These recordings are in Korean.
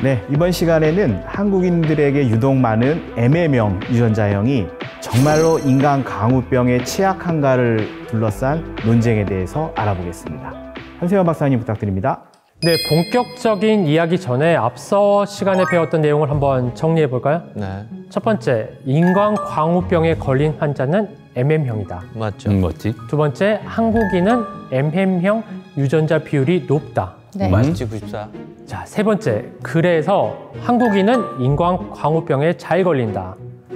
네, 이번 시간에는 한국인들에게 유독 많은 MM형 유전자형이 정말로 인간 광우병에 취약한가를 둘러싼 논쟁에 대해서 알아보겠습니다. 한세현 박사님 부탁드립니다. 네, 본격적인 이야기 전에 앞서 시간에 배웠던 내용을 한번 정리해 볼까요? 네. 첫 번째, 인간 광우병에 걸린 환자는 MM형이다. 맞죠. 맞지? 두 번째, 한국인은 MM형 유전자 비율이 높다. 네. 맞지, 94. 자, 세 번째, 그래서 한국인은 인간 광우병에 잘 걸린다.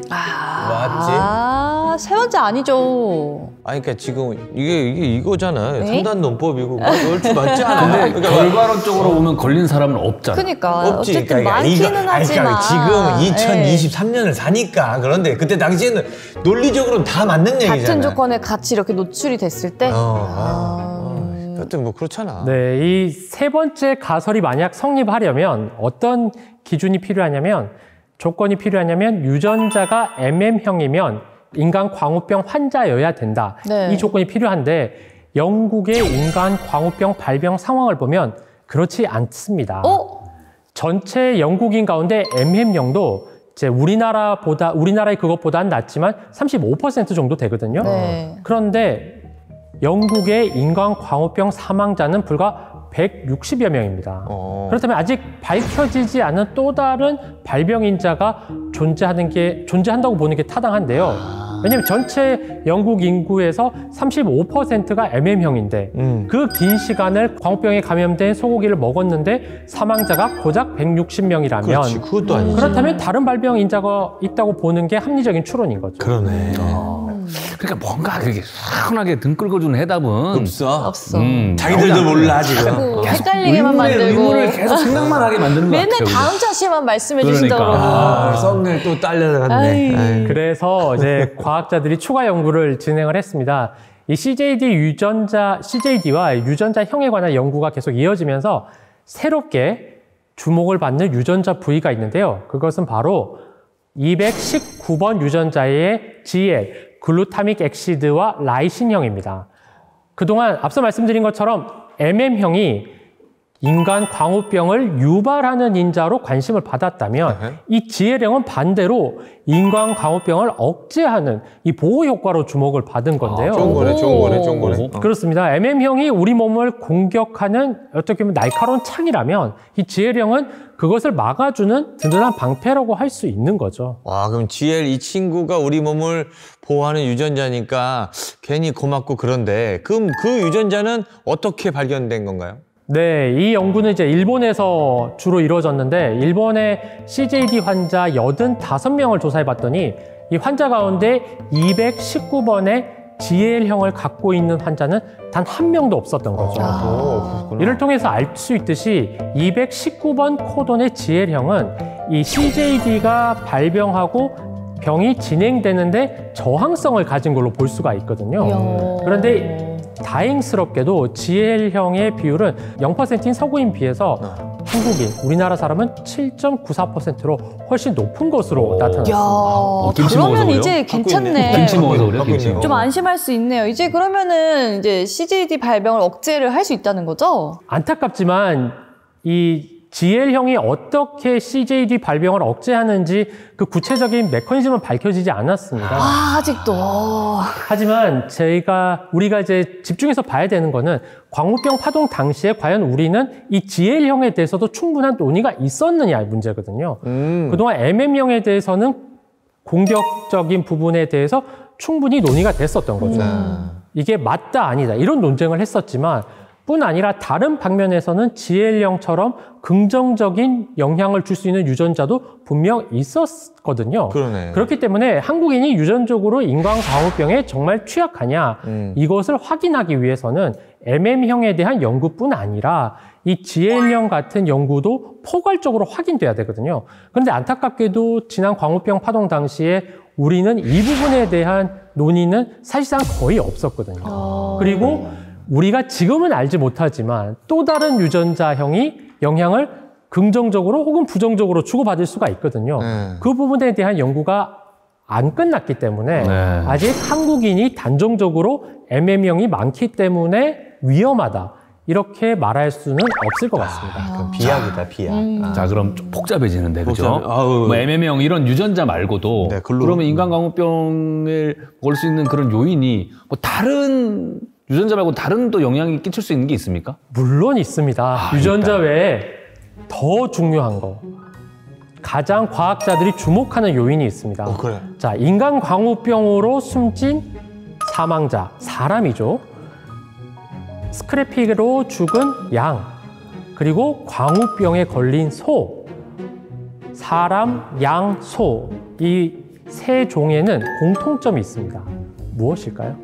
맞지? 세 번째 아니죠. 아니, 그러니까 지금 이게 이거잖아. 네? 3단 논법이고 얼추 맞지 않아? 근데 그러니까 결과론적으로 보면 걸린 사람은 없잖아. 그러니까 없지. 어쨌든 그러니까 많기는 하지만 지금 2023년을 사니까. 그런데 그때 당시에는 논리적으로는 다 맞는 얘기잖아. 같은 조건에 같이 이렇게 노출이 됐을 때 여튼 뭐 그렇잖아. 네, 이 세 번째 가설이 만약 성립하려면 어떤 기준이 필요하냐면, 조건이 필요하냐면 유전자가 MM형이면 인간 광우병 환자여야 된다. 네. 이 조건이 필요한데 영국의 인간 광우병 발병 상황을 보면 그렇지 않습니다. 전체 영국인 가운데 MM형도 이제 우리나라의 그것보다는 낮지만 35% 정도 되거든요. 네. 그런데 영국의 인간 광우병 사망자는 불과 160여 명입니다. 그렇다면 아직 밝혀지지 않은 또 다른 발병인자가 존재한다고 보는 게 타당한데요. 왜냐하면 전체 영국 인구에서 35%가 MM형인데 그 긴 시간을 광우병에 감염된 소고기를 먹었는데 사망자가 고작 160명이라면 그렇지, 그것도 아니지. 그렇다면 다른 발병인자가 있다고 보는 게 합리적인 추론인 거죠. 그러네. 그러니까 뭔가 그렇게 시원하게 등 긁어주는 해답은 없어. 자기들도 몰라, 지금. 헷갈리게만 만들고 의문을 계속 생각만 하게 만드는 것 같아요. 맨날 다음 차시만 말씀해 그러니까. 주신다고. 썸네일 또 딸려갔네. 그래서 이제 과학자들이 추가 연구를 진행을 했습니다. 이 CJD와 유전자형에 관한 연구가 계속 이어지면서 새롭게 주목을 받는 유전자 부위가 있는데요. 그것은 바로 219번 유전자의 GL, 글루타믹 엑시드와 라이신형입니다. 그동안 앞서 말씀드린 것처럼 MM형이 인간 광우병을 유발하는 인자로 관심을 받았다면 이 GL형은 반대로 인간 광우병을 억제하는 이 보호 효과로 주목을 받은 건데요. 좋은 거네. 그렇습니다. MM형이 우리 몸을 공격하는 어떻게 보면 날카로운 창이라면 이 GL형은 그것을 막아주는 든든한 방패라고 할 수 있는 거죠. 와, 그럼 GL 이 친구가 우리 몸을 보호하는 유전자니까 괜히 고맙고 그런데 그럼 그 유전자는 어떻게 발견된 건가요? 네, 이 연구는 이제 일본에서 주로 이루어졌는데 일본의 CJD 환자 85명을 조사해 봤더니 이 환자 가운데 219번의 GL형을 갖고 있는 환자는 단 한 명도 없었던 거죠. 이를 통해서 알 수 있듯이 219번 코돈의 GL형은 이 CJD가 발병하고 병이 진행되는데 저항성을 가진 걸로 볼 수가 있거든요. 그런데 다행스럽게도 GL형의 비율은 0%인 서구인 비해서 한국인, 우리나라 사람은 7.94%로 훨씬 높은 것으로 나타났습니다. 김치 그러면 먹어서 이제 괜찮네. 김치 먹어서 그래요, 김치. 좀 안심할 수 있네요. 이제 그러면은 이제 CJD 발병을 억제를 할 수 있다는 거죠? 안타깝지만 이 GL형이 어떻게 CJD 발병을 억제하는지 그 구체적인 메커니즘은 밝혀지지 않았습니다. 아직도. 하지만 우리가 이제 집중해서 봐야 되는 거는 광우병 파동 당시에 과연 우리는 이 GL형에 대해서도 충분한 논의가 있었느냐의 문제거든요. 그동안 MM형에 대해서는 공격적인 부분에 대해서 충분히 논의가 됐었던 거죠. 이게 맞다 아니다 이런 논쟁을 했었지만 뿐 아니라 다른 방면에서는 GL형처럼 긍정적인 영향을 줄 수 있는 유전자도 분명 있었거든요. 그러네. 그렇기 때문에 한국인이 유전적으로 인간 광우병에 정말 취약하냐 이것을 확인하기 위해서는 MM형에 대한 연구뿐 아니라 이 GL형 같은 연구도 포괄적으로 확인돼야 되거든요. 그런데 안타깝게도 지난 광우병 파동 당시에 우리는 이 부분에 대한 논의는 사실상 거의 없었거든요. 그리고 우리가 지금은 알지 못하지만 또 다른 유전자형이 영향을 긍정적으로 혹은 부정적으로 주고받을 수가 있거든요. 그 부분에 대한 연구가 안 끝났기 때문에 아직 한국인이 단정적으로 MM형이 많기 때문에 위험하다. 이렇게 말할 수는 없을 것 같습니다. 그럼 비약이다, 비약. 자, 그럼 좀 복잡해지는데, 그죠? 복잡해. 아우. 뭐 MM형 이런 유전자 말고도 네, 글로. 그러면 인간광우병을 올 수 있는 그런 요인이 뭐 다른 유전자 말고 다른 또 영향이 끼칠 수 있는 게 있습니까? 물론 있습니다. 유전자 외에 더 중요한 거. 가장 과학자들이 주목하는 요인이 있습니다. 그래. 자, 인간광우병으로 숨진 사망자, 사람이죠. 스크래픽으로 죽은 양, 그리고 광우병에 걸린 소, 사람, 양, 소, 이 세 종에는 공통점이 있습니다. 무엇일까요?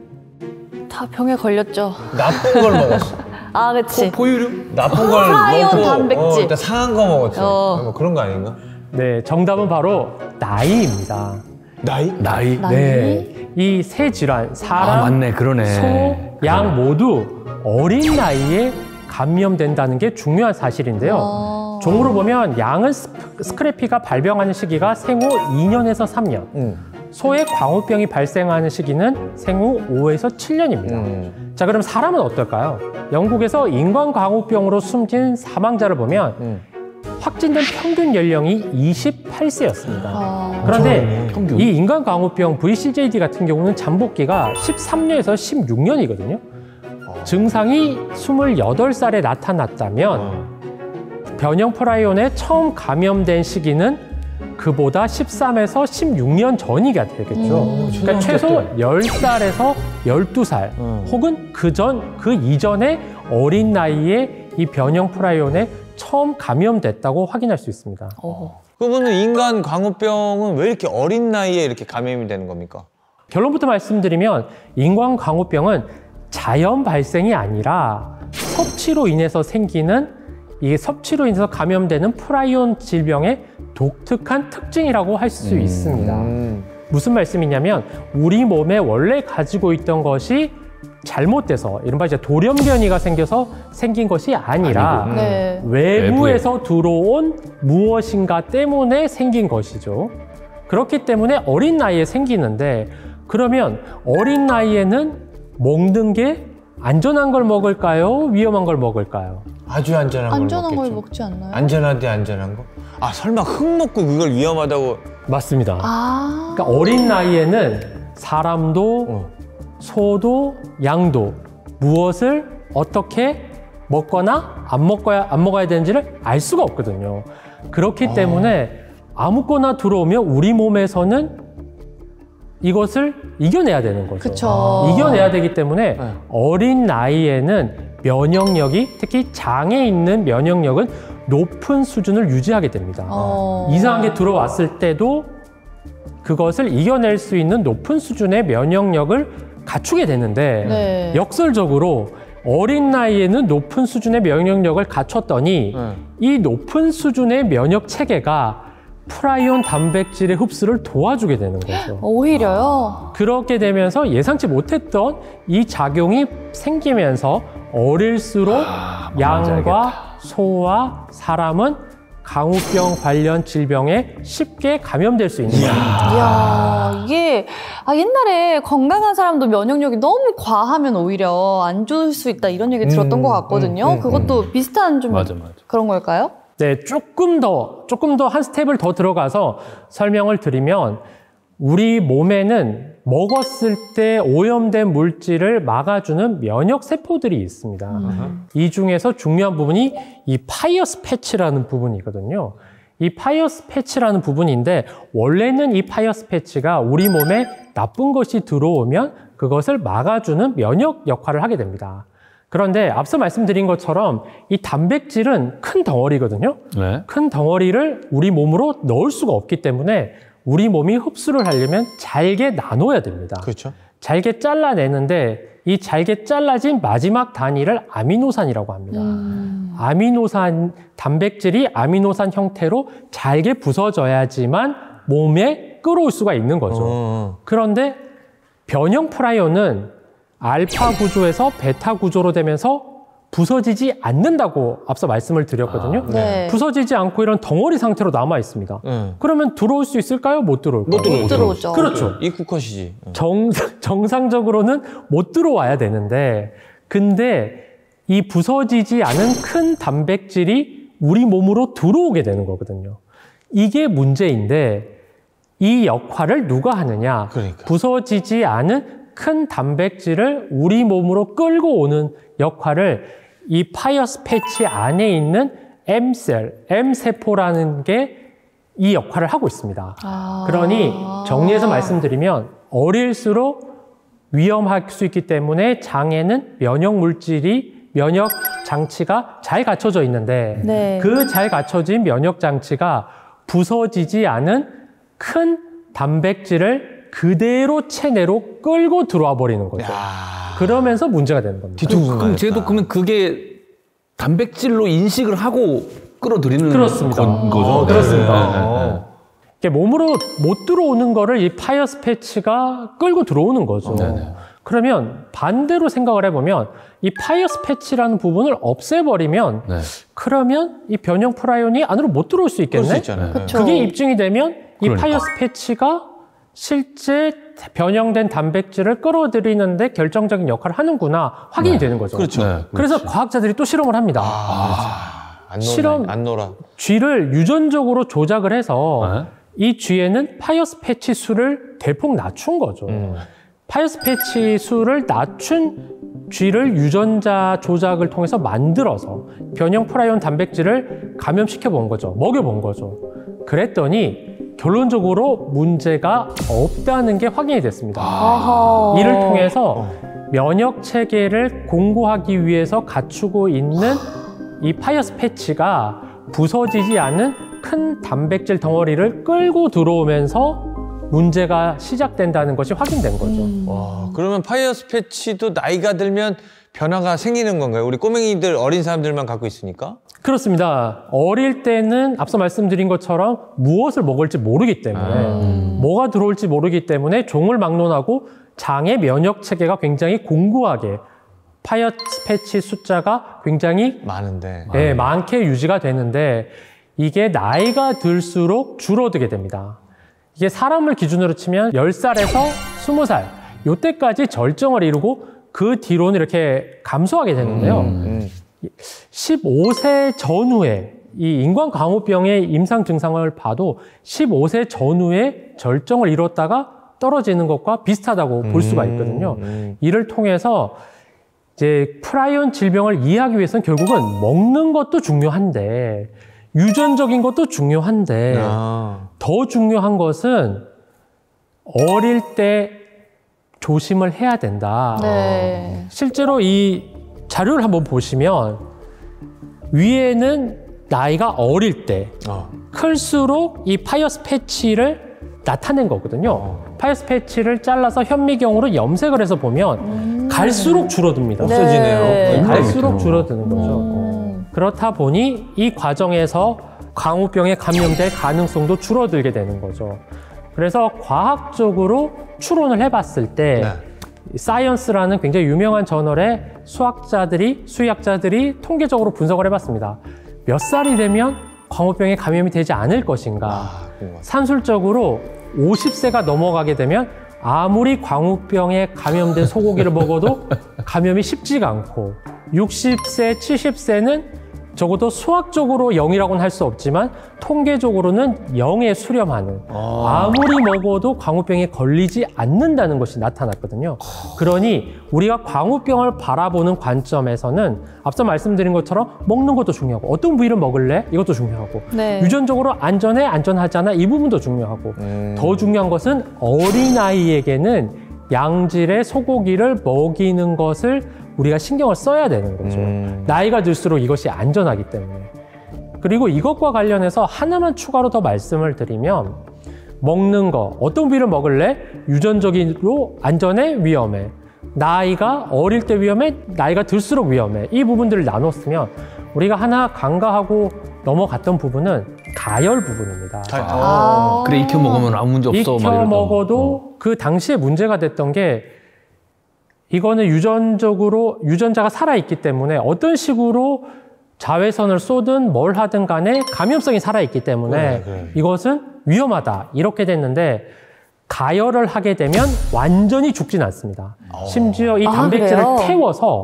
다 병에 걸렸죠. 나쁜 걸 먹었어. 아, 그치. 포유류? 나쁜 걸 프라이온 먹고 단백질. 일단 상한 거 먹었죠. 뭐 그런 거 아닌가? 네, 정답은 바로 나이입니다. 나이? 나이. 네, 이 세 질환, 사람, 맞네, 그러네. 소, 양 모두 어린 나이에 감염된다는 게 중요한 사실인데요. 종으로 보면 양은 스크래피가 발병하는 시기가 생후 2년에서 3년, 소의 광우병이 발생하는 시기는 생후 5에서 7년입니다. 자, 그럼 사람은 어떨까요? 영국에서 인간광우병으로 숨진 사망자를 보면 확진된 평균 연령이 28세였습니다. 그런데 평균. 이 인간광우병 VCJD 같은 경우는 잠복기가 13년에서 16년이거든요. 증상이 28살에 나타났다면 변형 프라이온에 처음 감염된 시기는 그보다 13에서 16년 전이가 되겠죠. 그러니까 최소 10살에서 12살 혹은 그 이전에 어린 나이에 이 변형 프라이온에 처음 감염됐다고 확인할 수 있습니다. 그러면 인간 광우병은 왜 이렇게 어린 나이에 이렇게 감염이 되는 겁니까? 결론부터 말씀드리면 인간광우병은 자연 발생이 아니라 섭취로 인해서 생기는 이게 섭취로 인해서 감염되는 프라이온 질병의 독특한 특징이라고 할 수 있습니다. 무슨 말씀이냐면 우리 몸에 원래 가지고 있던 것이 잘못돼서 이른바 이제 돌연변이가 생겨서 생긴 것이 아니라 네. 외부에서 들어온 무엇인가 때문에 생긴 것이죠. 그렇기 때문에 어린 나이에 생기는데 그러면 어린 나이에는 먹는 게 안전한 걸 먹을까요? 위험한 걸 먹을까요? 아주 안전한 걸 안전한 걸 먹겠죠. 먹지 않나요? 안전하대 안전한 거? 아 설마 흙 먹고 그걸 위험하다고? 맞습니다. 아. 그러니까 어린 나이에는 사람도 소도 양도 무엇을 어떻게 먹거나 안 먹어야 되는지를 알 수가 없거든요. 그렇기 때문에 아무거나 들어오면 우리 몸에서는 이것을 이겨내야 되는 거죠. 그쵸. 이겨내야 되기 때문에 어린 나이에는 면역력이 특히 장에 있는 면역력은 높은 수준을 유지하게 됩니다. 이상한 게 들어왔을 때도 그것을 이겨낼 수 있는 높은 수준의 면역력을 갖추게 되는데 네. 역설적으로 어린 나이에는 높은 수준의 면역력을 갖췄더니 이 높은 수준의 면역 체계가 프라이온 단백질의 흡수를 도와주게 되는 거죠. 오히려요? 그렇게 되면서 예상치 못했던 이 작용이 생기면서 어릴수록 양과 소와 사람은 광우병 관련 질병에 쉽게 감염될 수 있는 겁니다. 이야, 이게 옛날에 건강한 사람도 면역력이 너무 과하면 오히려 안 좋을 수 있다 이런 얘기 들었던 것 같거든요. 그것도 비슷한 좀 맞아. 그런 걸까요? 네, 조금 더 한 스텝을 더 들어가서 설명을 드리면 우리 몸에는 먹었을 때 오염된 물질을 막아주는 면역 세포들이 있습니다. 이 중에서 중요한 부분이 이 파이어스 패치라는 부분이거든요. 이 파이어스 패치라는 부분인데 원래는 이 파이어스 패치가 우리 몸에 나쁜 것이 들어오면 그것을 막아주는 면역 역할을 하게 됩니다. 그런데 앞서 말씀드린 것처럼 이 단백질은 큰 덩어리거든요. 네. 큰 덩어리를 우리 몸으로 넣을 수가 없기 때문에 우리 몸이 흡수를 하려면 잘게 나눠야 됩니다. 그렇죠. 잘게 잘라내는데 이 잘게 잘라진 마지막 단위를 아미노산이라고 합니다. 아미노산, 단백질이 아미노산 형태로 잘게 부서져야지만 몸에 끌어올 수가 있는 거죠. 그런데 변형 프라이온은 알파 구조에서 베타 구조로 되면서 부서지지 않는다고 앞서 말씀을 드렸거든요. 네. 부서지지 않고 이런 덩어리 상태로 남아 있습니다. 그러면 들어올 수 있을까요? 못 들어올까요? 못 들어오죠. 그렇죠. 입구 컷이지. 정상적으로는 못 들어와야 되는데 근데 이 부서지지 않은 큰 단백질이 우리 몸으로 들어오게 되는 거거든요. 이게 문제인데 이 역할을 누가 하느냐? 그러니까. 부서지지 않은 큰 단백질을 우리 몸으로 끌고 오는 역할을 이 파이어스 패치 안에 있는 M셀, M세포라는 게 이 역할을 하고 있습니다. 그러니 정리해서 말씀드리면 어릴수록 위험할 수 있기 때문에 장에는 면역 물질이 면역 장치가 잘 갖춰져 있는데 네. 그 잘 갖춰진 면역 장치가 부서지지 않은 큰 단백질을 그대로 체내로 끌고 들어와 버리는 거죠. 그러면서 문제가 되는 겁니다. 그럼 쟤도 그러면 그게 단백질로 인식을 하고 끌어들이는 그렇습니다. 거죠? 그렇습니다. 이게 몸으로 못 들어오는 거를 이 파이어스 패치가 끌고 들어오는 거죠. 그러면 반대로 생각을 해보면 이 파이어스 패치라는 부분을 없애버리면 네. 그러면 이 변형 프라이온이 안으로 못 들어올 수 있겠네? 그럴 수 있잖아요. 그쵸. 그게 입증이 되면 이 그러니까. 파이어스 패치가 실제 변형된 단백질을 끌어들이는데 결정적인 역할을 하는구나 확인이 되는 거죠. 그렇죠. 네, 그래서 과학자들이 또 실험을 합니다. 안 실험- 놀아. 안 놀아. 쥐를 유전적으로 조작을 해서 네. 이 쥐에는 파이어스 패치 수를 대폭 낮춘 거죠. 파이어스 패치 수를 낮춘 쥐를 유전자 조작을 통해서 만들어서 변형 프라이온 단백질을 감염시켜 본 거죠. 먹여 본 거죠. 그랬더니 결론적으로 문제가 없다는 게 확인이 됐습니다. 아하. 이를 통해서 면역 체계를 공고하기 위해서 갖추고 있는 이 파이어스 패치가 부서지지 않은 큰 단백질 덩어리를 끌고 들어오면서 문제가 시작된다는 것이 확인된 거죠. 와, 그러면 파이어스 패치도 나이가 들면 변화가 생기는 건가요? 우리 꼬맹이들, 어린 사람들만 갖고 있으니까? 그렇습니다. 어릴 때는 앞서 말씀드린 것처럼 무엇을 먹을지 모르기 때문에 뭐가 들어올지 모르기 때문에 종을 막론하고 장의 면역 체계가 굉장히 공고하게 파이어스 패치 숫자가 굉장히 많은데. 네, 많게 유지가 되는데 이게 나이가 들수록 줄어들게 됩니다. 이게 사람을 기준으로 치면 10살에서 20살 이때까지 절정을 이루고 그 뒤로는 이렇게 감소하게 되는데요. 15세 전후에 이 인광광우병의 임상 증상을 봐도 15세 전후에 절정을 이뤘다가 떨어지는 것과 비슷하다고 볼 수가 있거든요. 이를 통해서 이제 프라이온 질병을 이해하기 위해서는 결국은 먹는 것도 중요한데 유전적인 것도 중요한데 더 중요한 것은 어릴 때 조심을 해야 된다. 네. 실제로 이 자료를 한번 보시면 위에는 나이가 어릴 때 클수록 이 파이어스 패치를 나타낸 거거든요. 파이어스 패치를 잘라서 현미경으로 염색을 해서 보면 갈수록 줄어듭니다. 없어지네요. 네. 갈수록 줄어드는 거죠. 그렇다 보니 이 과정에서 광우병에 감염될 가능성도 줄어들게 되는 거죠. 그래서 과학적으로 추론을 해봤을 때 사이언스라는 굉장히 유명한 저널에 수의학자들이 통계적으로 분석을 해봤습니다. 몇 살이 되면 광우병에 감염이 되지 않을 것인가. 산술적으로 50세가 넘어가게 되면 아무리 광우병에 감염된 소고기를 먹어도 감염이 쉽지가 않고 60세, 70세는 적어도 수학적으로 0이라고는 할 수 없지만 통계적으로는 0에 수렴하는 아무리 먹어도 광우병에 걸리지 않는다는 것이 나타났거든요. 그러니 우리가 광우병을 바라보는 관점에서는 앞서 말씀드린 것처럼 먹는 것도 중요하고 어떤 부위를 먹을래? 이것도 중요하고 네. 유전적으로 안전해? 안전하잖아? 이 부분도 중요하고 더 중요한 것은 어린아이에게는 양질의 소고기를 먹이는 것을 우리가 신경을 써야 되는 거죠. 나이가 들수록 이것이 안전하기 때문에. 그리고 이것과 관련해서 하나만 추가로 더 말씀을 드리면 먹는 거, 어떤 부위를 먹을래? 유전적으로 안전해? 위험해? 나이가 어릴 때 위험해? 나이가 들수록 위험해? 이 부분들을 나눴으면 우리가 하나 간과하고 넘어갔던 부분은 가열 부분입니다. 그래 익혀 먹으면 아무 문제 없어. 막 익혀 이러던. 먹어도 그 당시에 문제가 됐던 게 이거는 유전자가 살아있기 때문에 어떤 식으로 자외선을 쏘든 뭘 하든 간에 감염성이 살아있기 때문에 이것은 위험하다 이렇게 됐는데 가열을 하게 되면 완전히 죽진 않습니다. 심지어 이 단백질을 그래요? 태워서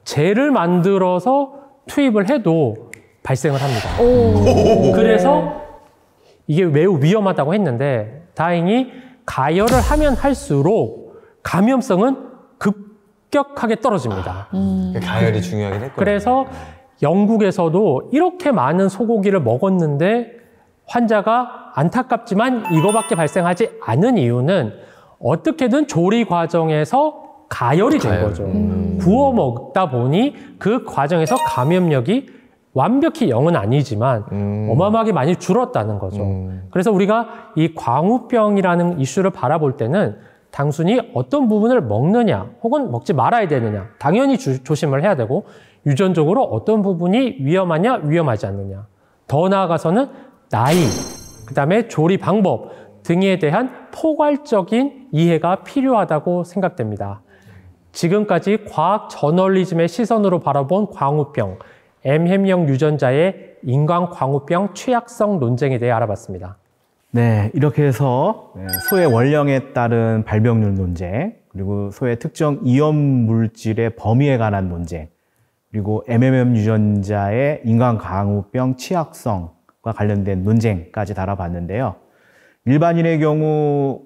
젤을 만들어서 투입을 해도 발생을 합니다. 그래서 이게 매우 위험하다고 했는데 다행히 가열을 하면 할수록 감염성은 급격하게 떨어집니다. 가열이 중요하긴 했구나. 그래서 영국에서도 이렇게 많은 소고기를 먹었는데 환자가 안타깝지만 이거밖에 발생하지 않은 이유는 어떻게든 조리 과정에서 가열이 된 거죠. 구워 먹다 보니 그 과정에서 감염력이 완벽히 0은 아니지만 어마어마하게 많이 줄었다는 거죠. 그래서 우리가 이 광우병이라는 이슈를 바라볼 때는 단순히 어떤 부분을 먹느냐 혹은 먹지 말아야 되느냐 당연히 조심을 해야 되고 유전적으로 어떤 부분이 위험하냐 위험하지 않느냐 더 나아가서는 나이, 그다음에 조리 방법 등에 대한 포괄적인 이해가 필요하다고 생각됩니다. 지금까지 과학 저널리즘의 시선으로 바라본 광우병, M햄형 유전자의 인간 광우병 취약성 논쟁에 대해 알아봤습니다. 네, 이렇게 해서 소의 원령에 따른 발병률 논쟁, 그리고 소의 특정 이염 물질의 범위에 관한 논쟁, 그리고 MMM 유전자의 인간 광우병 취약성과 관련된 논쟁까지 다뤄봤는데요. 일반인의 경우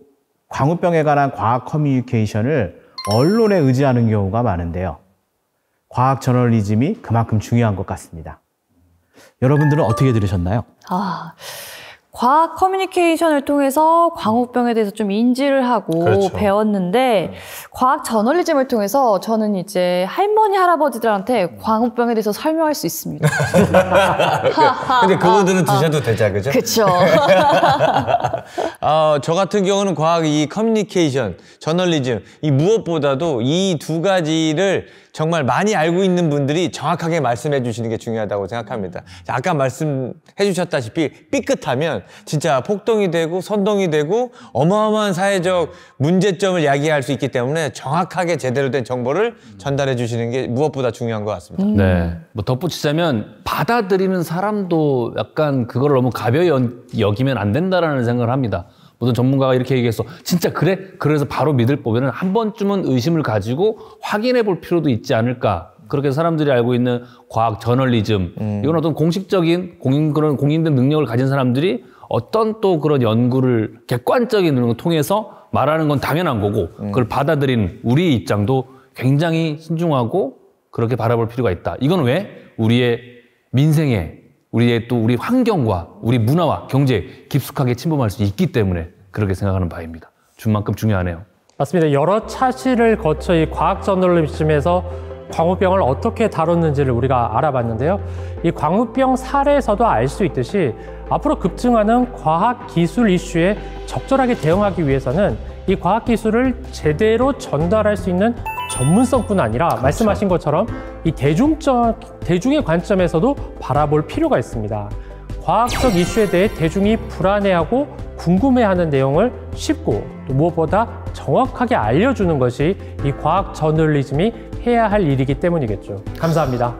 광우병에 관한 과학 커뮤니케이션을 언론에 의지하는 경우가 많은데요. 과학 저널리즘이 그만큼 중요한 것 같습니다. 여러분들은 어떻게 들으셨나요? 과학 커뮤니케이션을 통해서 광우병에 대해서 좀 인지를 하고 그렇죠. 배웠는데 과학 저널리즘을 통해서 저는 이제 할머니 할아버지들한테 광우병에 대해서 설명할 수 있습니다. 근데 그분들은 드셔도 되자, 그죠? 그렇죠. 저 같은 경우는 과학 이 커뮤니케이션, 저널리즘 이 무엇보다도 이 두 가지를 정말 많이 알고 있는 분들이 정확하게 말씀해 주시는 게 중요하다고 생각합니다. 아까 말씀해 주셨다시피 삐끗하면 진짜 폭동이 되고 선동이 되고 어마어마한 사회적 문제점을 야기할 수 있기 때문에 정확하게 제대로 된 정보를 전달해 주시는 게 무엇보다 중요한 것 같습니다. 네. 뭐 덧붙이자면 받아들이는 사람도 약간 그걸 너무 가벼이 여기면 안 된다라는 생각을 합니다. 모든 전문가가 이렇게 얘기했어. 진짜 그래? 그래서 바로 믿을 바에는 한 번쯤은 의심을 가지고 확인해 볼 필요도 있지 않을까. 그렇게 사람들이 알고 있는 과학 저널리즘. 이건 어떤 공식적인 그런 공인된 능력을 가진 사람들이 어떤 또 그런 연구를 객관적인 능력을 통해서 말하는 건 당연한 거고 그걸 받아들이는 우리의 입장도 굉장히 신중하고 그렇게 바라볼 필요가 있다. 이건 왜? 우리의 민생에 우리의 또 우리 환경과 우리 문화와 경제에 깊숙하게 침범할 수 있기 때문에 그렇게 생각하는 바입니다. 준만큼 중요하네요. 맞습니다. 여러 차시를 거쳐 이 과학 저널리즘에서 광우병을 어떻게 다뤘는지를 우리가 알아봤는데요. 이 광우병 사례에서도 알 수 있듯이 앞으로 급증하는 과학 기술 이슈에 적절하게 대응하기 위해서는 이 과학 기술을 제대로 전달할 수 있는 전문성뿐 아니라 그렇죠. 말씀하신 것처럼 이 대중의 관점에서도 바라볼 필요가 있습니다. 과학적 이슈에 대해 대중이 불안해하고 궁금해하는 내용을 쉽고 또 무엇보다 정확하게 알려주는 것이 이 과학 저널리즘이 해야 할 일이기 때문이겠죠. 감사합니다.